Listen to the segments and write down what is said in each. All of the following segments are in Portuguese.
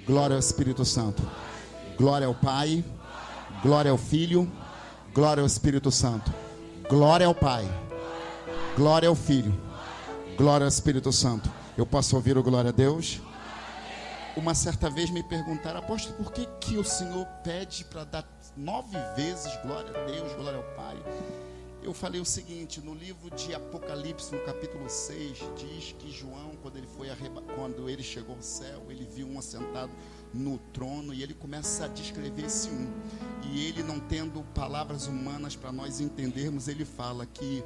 Glória ao Espírito Santo. Glória ao Pai. Glória ao Filho. Glória ao Espírito Santo. Glória ao Pai. Glória ao Filho. Glória ao Espírito Santo. Eu posso ouvir o glória a Deus? Uma certa vez me perguntaram: apóstolo, por que o Senhor pede para dar 9 vezes glória a Deus, glória ao Pai? Eu falei o seguinte: no livro de Apocalipse, no capítulo 6, diz que João, quando ele chegou ao céu, ele viu um assentado no trono, e ele começa a descrever esse um. E ele, não tendo palavras humanas para nós entendermos, ele fala que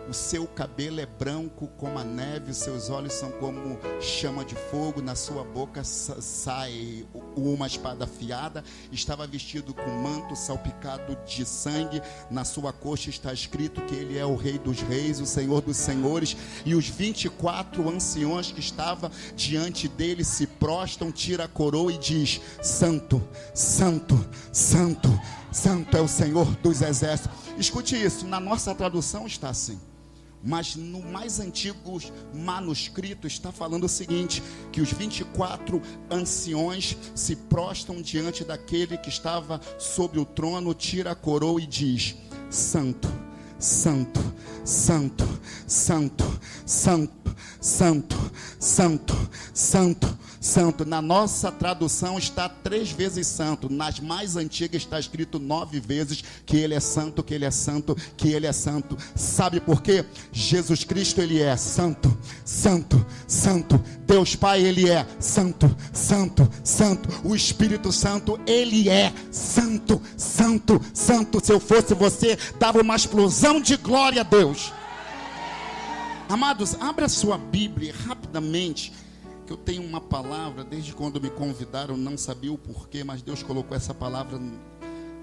o seu cabelo é branco como a neve, os seus olhos são como chama de fogo, na sua boca sai uma espada afiada, estava vestido com manto salpicado de sangue, na sua coxa está escrito que ele é o Rei dos Reis, o Senhor dos Senhores, e os 24 anciões que estavam diante dele se prostram, tira a coroa e diz: Santo, Santo, Santo, Santo é o Senhor dos Exércitos. Escute isso, na nossa tradução está assim, mas no mais antigo manuscrito está falando o seguinte: que os 24 anciões se prostram diante daquele que estava sobre o trono, tira a coroa e diz: Santo, Santo, Santo, Santo, Santo, Santo, Santo, Santo, Santo. Na nossa tradução está 3 vezes santo. Nas mais antigas está escrito 9 vezes que ele é santo, que ele é santo, que ele é santo. Sabe por quê? Jesus Cristo, ele é santo, santo, santo. Deus Pai, ele é santo, santo, santo. O Espírito Santo, ele é santo, santo, santo. Se eu fosse você, dava uma explosão de glória a Deus. Amados, abra sua Bíblia rapidamente, que eu tenho uma palavra. Desde quando me convidaram, não sabia o porquê, mas Deus colocou essa palavra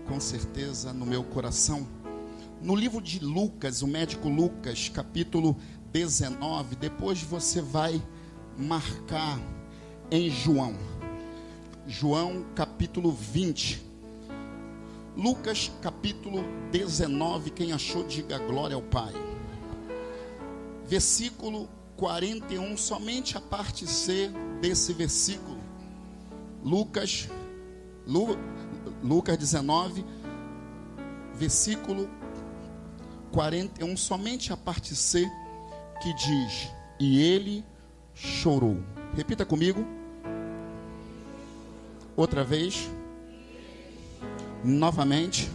com certeza no meu coração. No livro de Lucas, o médico Lucas, capítulo 19, depois você vai marcar em João, capítulo 20. Lucas, capítulo 19, quem achou, diga glória ao Pai. Versículo 41, somente a parte C desse versículo. Lucas 19, versículo 41, somente a parte C, que diz: e ele chorou. Repita comigo. Outra vez. Novamente.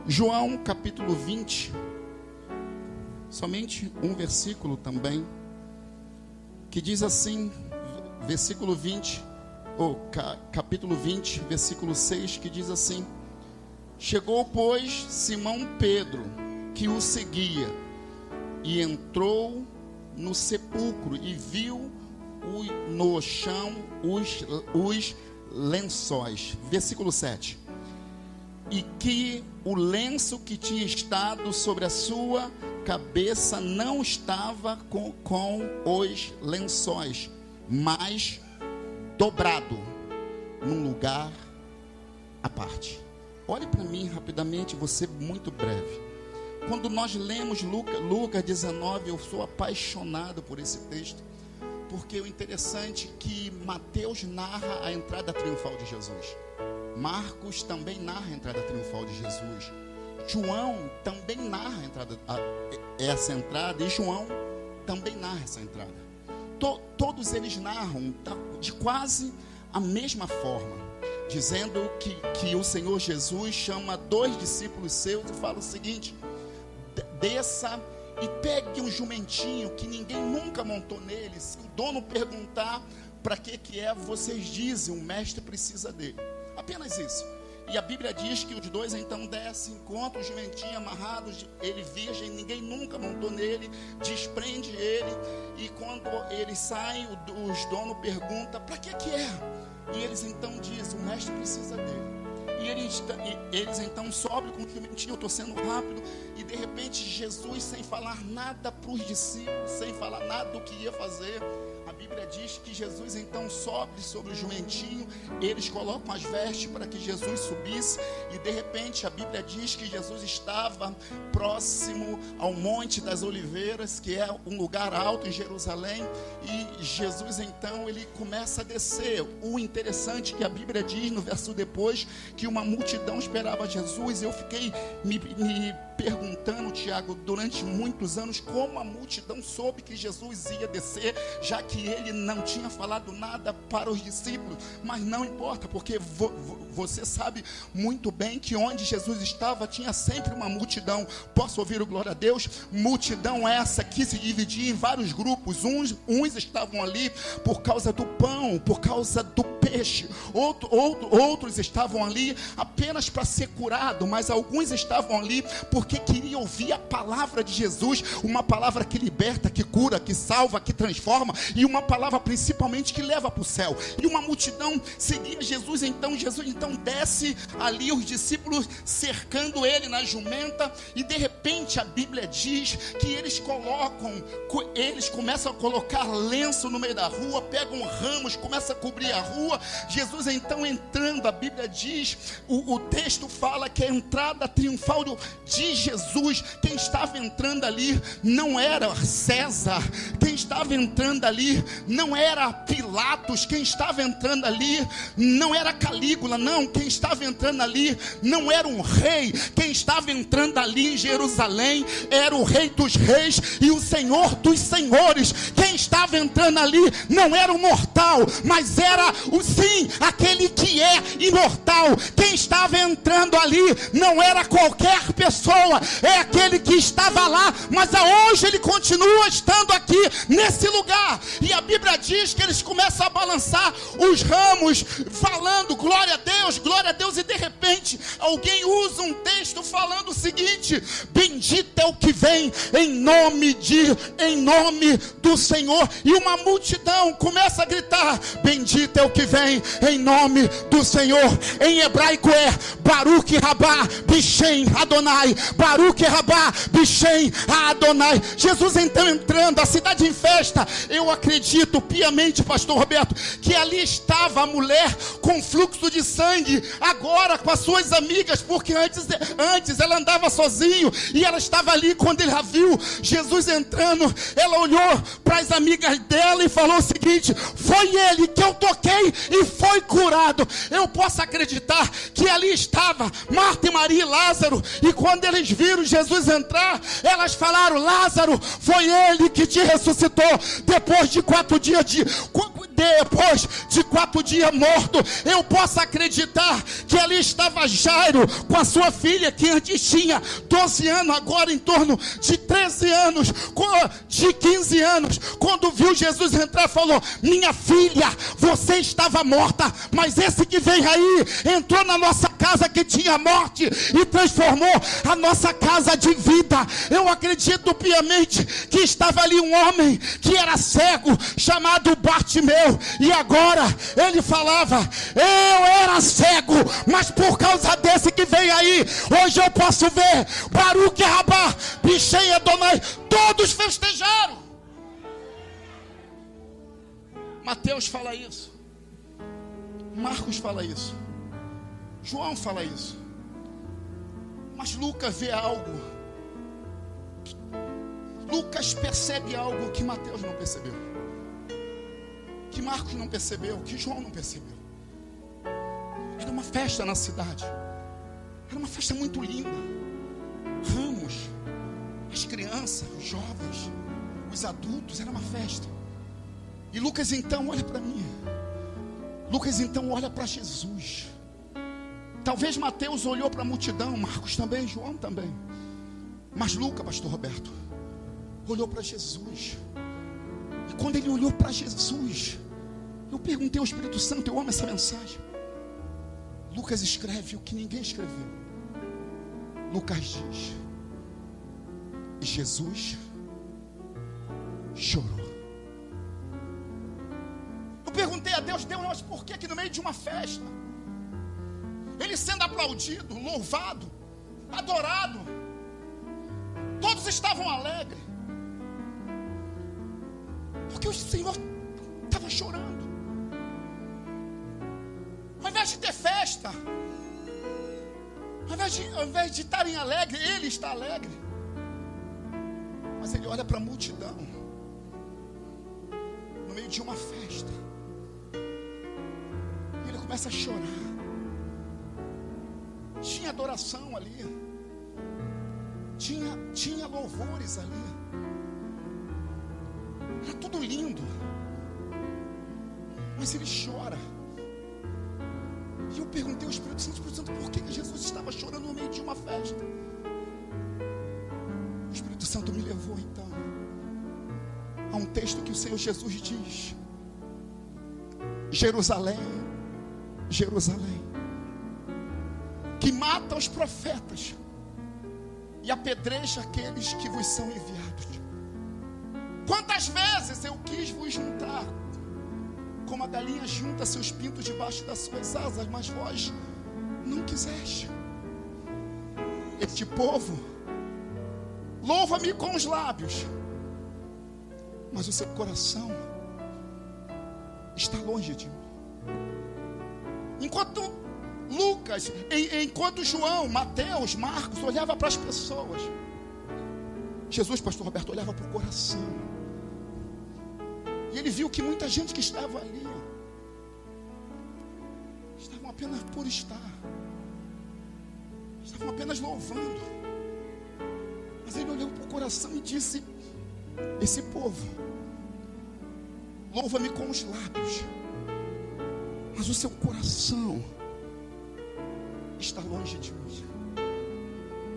João capítulo 20, somente um versículo também, que diz assim, versículo 20, capítulo 20, versículo 6, que diz assim: chegou, pois, Simão Pedro, que o seguia, e entrou no sepulcro, e viu no chão os lençóis. Versículo 7. E que o lenço que tinha estado sobre a sua cabeça não estava com os lençóis, mas dobrado num lugar à parte. Olhe para mim rapidamente, você muito breve. Quando nós lemos Lucas 19, eu sou apaixonado por esse texto, porque o interessante é que Mateus narra a entrada triunfal de Jesus, Marcos também narra a entrada triunfal de Jesus, João também narra essa entrada, e João também narra essa entrada. Todos eles narram de quase a mesma forma, dizendo que o Senhor Jesus chama 2 discípulos seus e fala o seguinte: desça e pegue um jumentinho que ninguém nunca montou nele. Se o dono perguntar para que é, vocês dizem: o mestre precisa dele. Apenas isso. E a Bíblia diz que os 2 então descem, encontram o jumentinho amarrado, ele virgem, ninguém nunca montou nele, desprende ele, e quando eles saem, os donos perguntam: para que é? E eles então dizem: o mestre precisa dele. E eles então sobem com o jumentinho. Eu estou sendo rápido. E de repente Jesus, sem falar nada para os discípulos, sem falar nada do que ia fazer, a Bíblia diz que Jesus então sobe sobre o jumentinho, eles colocam as vestes para que Jesus subisse, e de repente a Bíblia diz que Jesus estava próximo ao Monte das Oliveiras, que é um lugar alto em Jerusalém, e Jesus então ele começa a descer. O interessante é que a Bíblia diz no verso depois que uma multidão esperava Jesus. Eu fiquei me perguntando, Tiago, durante muitos anos, como a multidão soube que Jesus ia descer, já que ele não tinha falado nada para os discípulos. Mas não importa, porque você sabe muito bem que onde Jesus estava tinha sempre uma multidão. Posso ouvir o glória a Deus? Multidão essa que se dividia em vários grupos. Uns estavam ali por causa do pão, por causa do peixe, outros estavam ali apenas para ser curado, mas alguns estavam ali porque queriam ouvir a palavra de Jesus, uma palavra que liberta, que cura, que salva, que transforma, e uma palavra principalmente que leva para o céu. E uma multidão seguia Jesus então desce ali, os discípulos cercando ele na jumenta, e de repente a Bíblia diz que eles começam a colocar lenço no meio da rua, pegam ramos, começam a cobrir a rua. Jesus então entrando, a Bíblia diz, o texto fala que a entrada triunfal de Jesus, quem estava entrando ali não era César, quem estava entrando ali não era Pilatos, quem estava entrando ali não era Calígula, não, quem estava entrando ali não era um rei, quem estava entrando ali em Jerusalém era o Rei dos Reis e o Senhor dos Senhores. Quem estava entrando ali não era um mortal, mas era aquele que é imortal. Quem estava entrando ali não era qualquer pessoa, é aquele que estava lá, mas hoje ele continua estando aqui nesse lugar. E a Bíblia diz que eles começam a balançar os ramos, falando glória a Deus, e de repente alguém usa um texto falando o seguinte: bendito é o que vem em nome do Senhor. E uma multidão começa a gritar: bendito é o que vem em nome do Senhor. Em hebraico é Baruch Rabá Bishem Adonai, Baruch Rabá Bishem Adonai. Jesus então entrando, a cidade em festa. Eu acredito piamente, pastor Roberto, que ali estava a mulher com fluxo de sangue, agora com as suas amigas, porque antes ela andava sozinho, e ela estava ali. Quando ela viu Jesus entrando, ela olhou para as amigas dela e falou o seguinte: foi ele que eu toquei e foi curado. Eu posso acreditar que ali estava Marta e Maria e Lázaro, e quando eles viram Jesus entrar, elas falaram: Lázaro, foi ele que te ressuscitou depois de 4 dias morto. Eu posso acreditar que ali estava Jairo com a sua filha, que antes tinha 12 anos, agora em torno de 13 anos, de 15 anos. Quando viu Jesus entrar, falou: minha filha, você estava morta, mas esse que vem aí entrou na nossa casa que tinha morte e transformou a nossa casa de vida. Eu acredito piamente que estava ali um homem que era cego, chamado Bartimeu, e agora ele falava: eu era cego, mas por causa desse que veio aí, hoje eu posso ver. Baruch Rabá Bishem Adonai. Todos festejaram. Mateus fala isso, Marcos fala isso, João fala isso, mas Lucas vê algo. Lucas percebe algo que Mateus não percebeu, que Marcos não percebeu, que João não percebeu. Era uma festa na cidade, era uma festa muito linda, ramos, as crianças, os jovens, os adultos, era uma festa. E Lucas então olha para mim, Lucas então olha para Jesus. Talvez Mateus olhou para a multidão, Marcos também, João também, mas Lucas, pastor Roberto, olhou para Jesus. E quando ele olhou para Jesus, eu perguntei ao Espírito Santo: eu amo essa mensagem. Lucas escreve o que ninguém escreveu. Lucas diz: e Jesus chorou. Eu perguntei a Deus: mas por que no meio de uma festa, ele sendo aplaudido, louvado, adorado, todos estavam alegres? Porque o Senhor estava chorando. Ao invés de ter festa, ao invés de estarem alegres, ele está alegre. Mas ele olha para a multidão, no meio de uma festa, e ele começa a chorar. Tinha adoração ali, tinha louvores ali, era tudo lindo, mas ele chora. E eu perguntei ao Espírito Santo, por que Jesus estava chorando no meio de uma festa? O Espírito Santo me levou então a um texto que o Senhor Jesus diz: Jerusalém, Jerusalém, que mata os profetas e apedreja aqueles que vos são enviados. Quantas vezes eu quis vos juntar, como a galinha junta seus pintos debaixo das suas asas, mas vós não quiseste. Este povo louva-me com os lábios, mas o seu coração está longe de mim. Enquanto João, Mateus, Marcos olhava para as pessoas, Jesus, pastor Roberto, olhava para o coração. E ele viu que muita gente que estava ali estavam apenas por estar, estavam apenas louvando. Mas ele olhou para o coração e disse: esse povo louva-me com os lábios, mas o seu coração está longe de mim.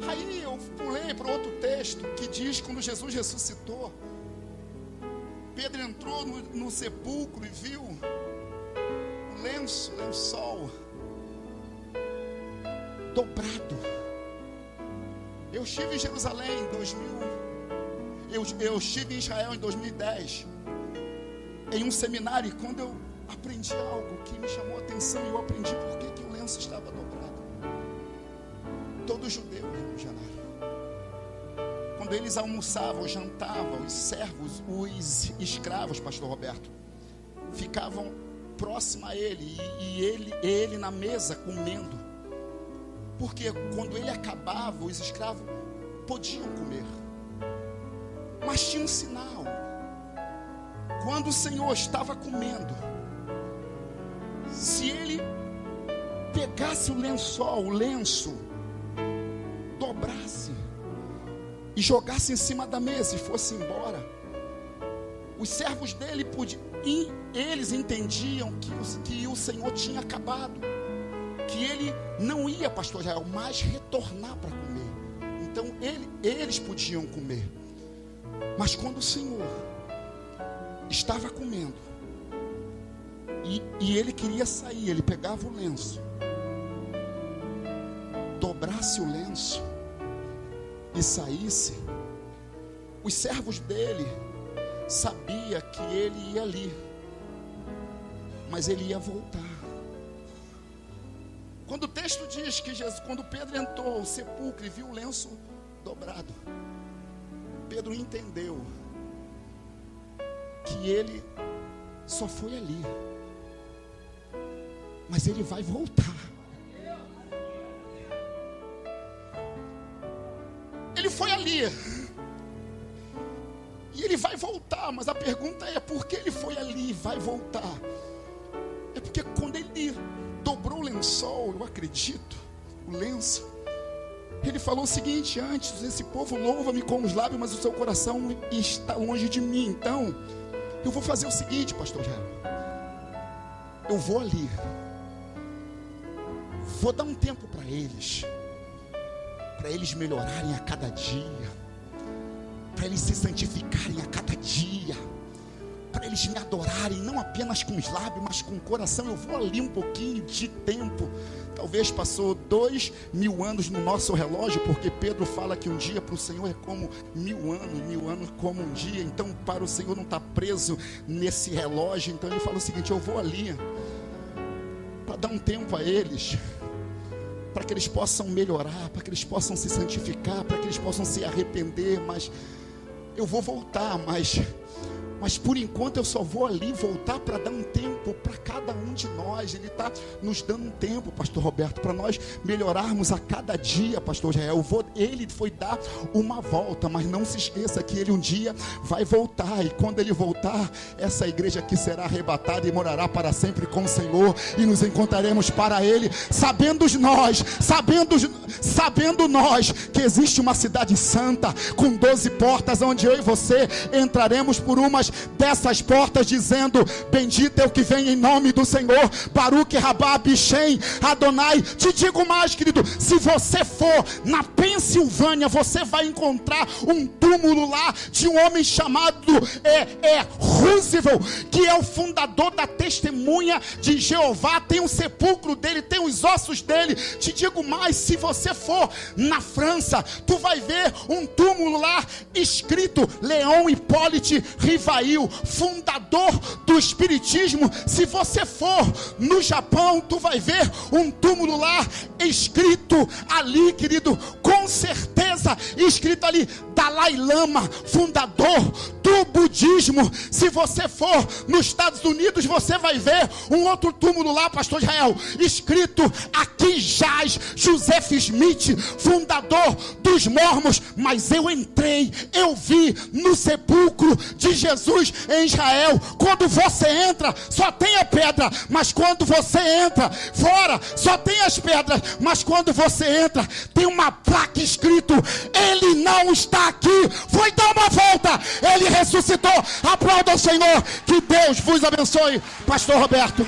Aí eu pulei para outro texto que diz: quando Jesus ressuscitou, Pedro entrou no sepulcro e viu um lençol dobrado. Eu estive em Jerusalém em 2000. Eu estive em Israel em 2010, em um seminário, e quando eu aprendi algo que me chamou a atenção, eu aprendi por que o lenço estava dobrado. Todo judeu, irmão Janário, quando eles almoçavam, jantavam, os servos, os escravos, pastor Roberto, ficavam próximo a ele, e ele na mesa comendo, porque quando ele acabava, os escravos podiam comer, mas tinha um sinal. Quando o Senhor estava comendo, se ele pegasse o lenço, dobrasse e jogasse em cima da mesa e fosse embora, os servos dele eles entendiam que o Senhor tinha acabado, que ele não ia, pastor Jael, mais retornar para comer. Então eles podiam comer. Mas quando o Senhor estava comendo e ele queria sair, ele pegava o lenço, dobrasse o lenço e saísse, os servos dele sabia que ele ia ali, mas ele ia voltar. Quando o texto diz que quando Pedro entrou ao sepulcro e viu o lenço dobrado, Pedro entendeu que ele só foi ali, mas ele vai voltar. Ele foi ali e ele vai voltar, mas a pergunta é: por que ele foi ali e vai voltar? É porque quando ele dobrou o lençol, eu acredito, o lenço, ele falou o seguinte: antes, esse povo louva-me com os lábios, mas o seu coração está longe de mim. Então eu vou fazer o seguinte, pastor Jael, eu vou ali, vou dar um tempo para eles melhorarem a cada dia, para eles se santificarem a cada dia, para eles me adorarem, não apenas com os lábios, mas com o coração. Eu vou ali um pouquinho de tempo. Talvez passou 2000 anos no nosso relógio, porque Pedro fala que um dia para o Senhor é como 1000 anos como um dia. Então para o Senhor não está preso nesse relógio. Então ele fala o seguinte: eu vou ali para dar um tempo a eles, para que eles possam melhorar, para que eles possam se santificar, para que eles possam se arrepender. Mas eu vou voltar, mas Mas por enquanto eu só vou ali voltar para dar um tempo para cada um de nós. Ele está nos dando um tempo, pastor Roberto, para nós melhorarmos a cada dia, pastor Israel. Ele foi dar uma volta, mas não se esqueça que ele um dia vai voltar. E quando ele voltar, essa igreja aqui será arrebatada e morará para sempre com o Senhor. E nos encontraremos para ele, sabendo nós que existe uma cidade santa com 12 portas, onde eu e você entraremos por umas dessas portas, dizendo: bendito é o que vem em nome do Senhor, Baruch Rabá Bishem Adonai. Te digo mais, querido, se você for na Pensilvânia, você vai encontrar um túmulo lá de um homem chamado Roosevelt, que é o fundador da Testemunha de Jeová. Tem um sepulcro dele, tem os ossos dele. Te digo mais, se você for na França, tu vai ver um túmulo lá escrito Leon Hippolyte Rivail, fundador do Espiritismo. Se você for no Japão, tu vai ver um túmulo lá escrito ali, querido, com certeza escrito ali Dalai Lama, fundador do budismo. Se você for nos Estados Unidos, você vai ver um outro túmulo lá, pastor Israel, escrito: aqui jaz Joseph Smith, fundador dos mormons. Mas eu entrei, eu vi no sepulcro de Jesus em Israel. Quando você entra, só tem a pedra, mas quando você entra fora, só tem as pedras, mas quando você entra, tem uma placa escrito: ele não está aqui, foi dar uma volta, ele ressuscitou. Aplauda o Senhor. Que Deus vos abençoe, pastor Roberto.